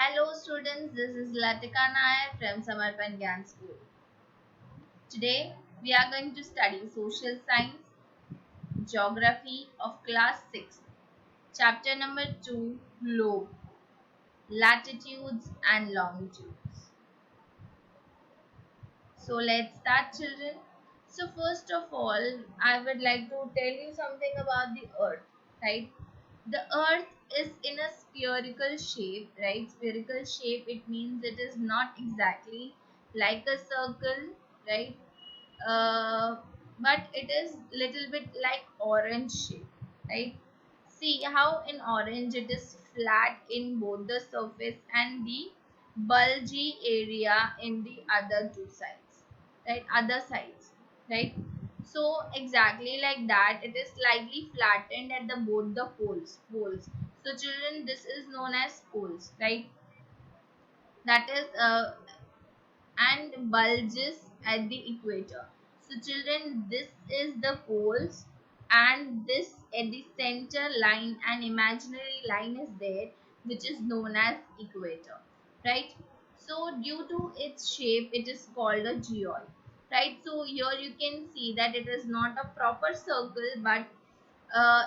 Hello students, this is Latika Nair from Samarpan Gyan School. Today we are going to study social science, geography of class 6, chapter number 2, globe, latitudes and longitudes. So let's start children. So first of all, I would like to tell you something about the earth, right? The earth is in a spherical shape, right? Spherical shape, it means it is not exactly like a circle, right? But it is little bit like orange shape, right? See how in orange it is flat in both the surface and the bulgy area in the other two sides, right? Other sides, right? So exactly like that, it is slightly flattened at the both the poles. So children, this is known as poles, right? That is and bulges at the equator. So children, this is the poles, and this at the center line, an imaginary line is there which is known as equator, right? So due to its shape it is called a geoid, right? So here you can see that it is not a proper circle, but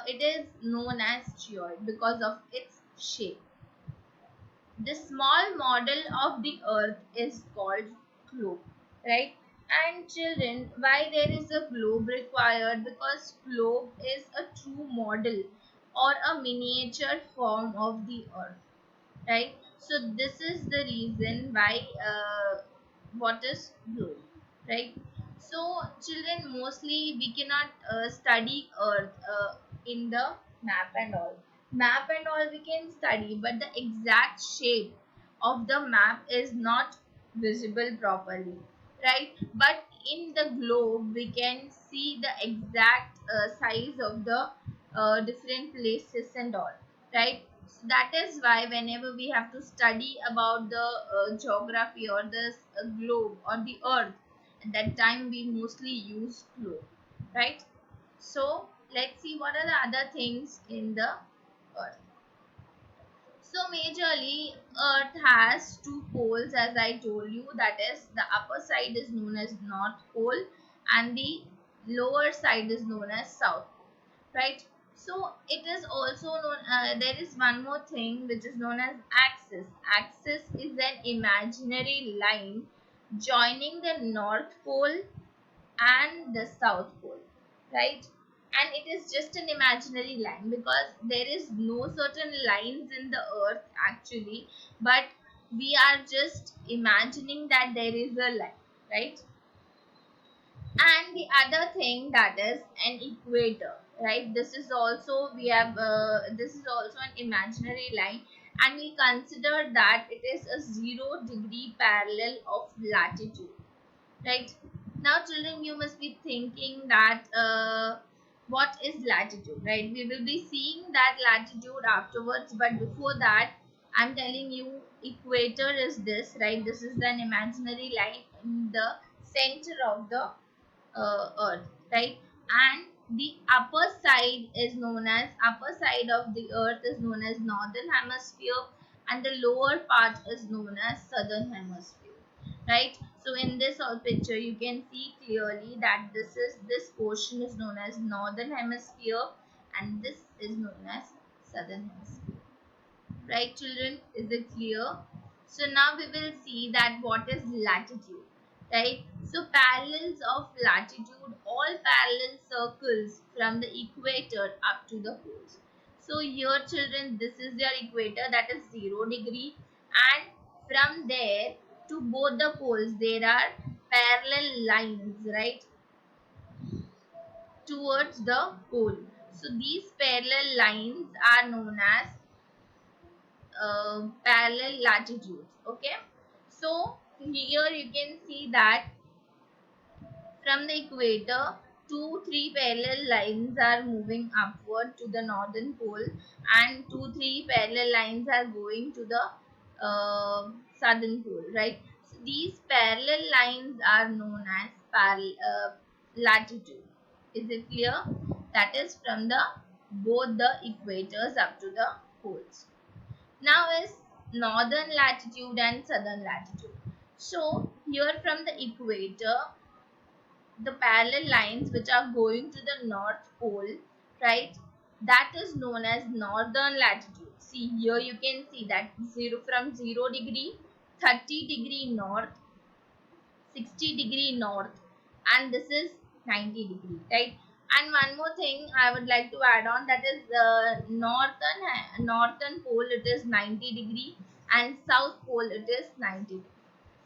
it is known as geoid because of its shape. The small model of the earth is called globe, right? And children, why there is a globe required? Because globe is a true model or a miniature form of the earth, right? So this is the reason why what is globe, right? So children, mostly we cannot study earth in the map and all we can study, but the exact shape of the map is not visible properly, right? But in the globe we can see the exact size of the different places and all, right? So that is why whenever we have to study about the geography or the globe or the earth, at that time we mostly use globe, right? So let's see what are the other things in the earth. So majorly earth has two poles, as I told you, that is the upper side is known as north pole and the lower side is known as south pole, right? So it is also known, there is one more thing which is known as axis. Axis is an imaginary line joining the north pole and the south pole, right? And it is just an imaginary line because there is no certain lines in the earth actually, but we are just imagining that there is a line, right? And the other thing, that is an equator, right? This is also we have this is also an imaginary line, and we consider that it is a 0 degree parallel of latitude, right? Now children, you must be thinking that what is latitude, right? We will be seeing that latitude afterwards, but before that I'm telling you equator is this, right? This is an imaginary line in the center of the earth, right? And the upper side of the earth is known as northern hemisphere, and the lower part is known as southern hemisphere, right? So in this picture you can see clearly that this portion is known as northern hemisphere and this is known as southern hemisphere, right children? Is it clear? So now we will see that what is latitude, right? So parallels of latitude, all parallel circles from the equator up to the poles. So here children, this is your equator, that is 0 degree, and from there to both the poles there are parallel lines, right, towards the pole. So these parallel lines are known as parallel latitudes, okay? So here you can see that from the equator, three parallel lines are moving upward to the northern pole, and three parallel lines are going to the southern pole, right? So these parallel lines are known as latitude. Is it clear? That is from the both the equators up to the poles. Now is northern latitude and southern latitude. So here from the equator, the parallel lines which are going to the north pole, right, that is known as northern latitude. See here you can see that 0 from 0 degree, 30-degree north, 60-degree north, and this is 90-degree, right? And one more thing I would like to add on, that is northern pole it is 90-degree, and south pole it is 90,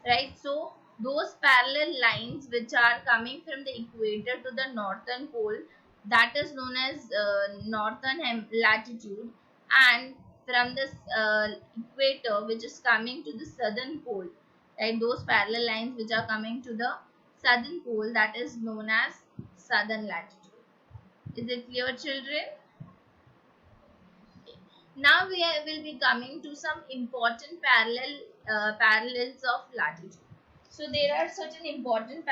right? So those parallel lines which are coming from the equator to the northern pole, that is known as northern latitude, and from this equator which is coming to the southern pole, right, those parallel lines which are coming to the southern pole, that is known as southern latitude. Is it clear, children? Now will be coming to some important parallels of latitude. So there are certain important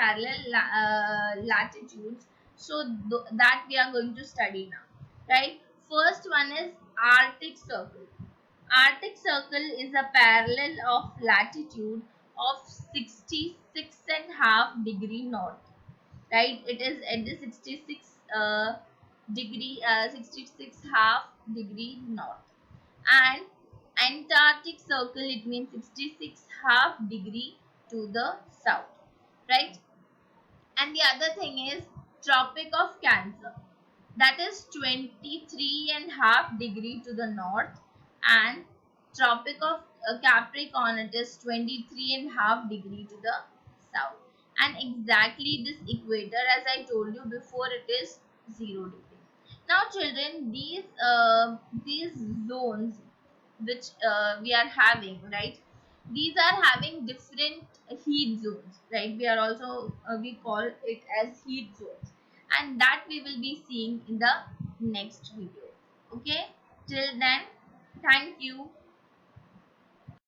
latitudes. So that we are going to study now, right? First one is Arctic Circle. Arctic Circle is a parallel of latitude of 66.5 degree north, right? It is at the 66 degree 66 half degree north, and Antarctic Circle it means 66 half degree to the south, right? And the other thing is Tropic of Cancer, that is 23.5 degree to the north, and Tropic of Capricorn it is 23.5 degree to the south, and exactly this equator as I told you before it is 0 degree. Now children, these zones which we are having, right, these are having different heat zones, right? We are also we call it as heat zones, and that we will be seeing in the next video. Okay, till then, thank you.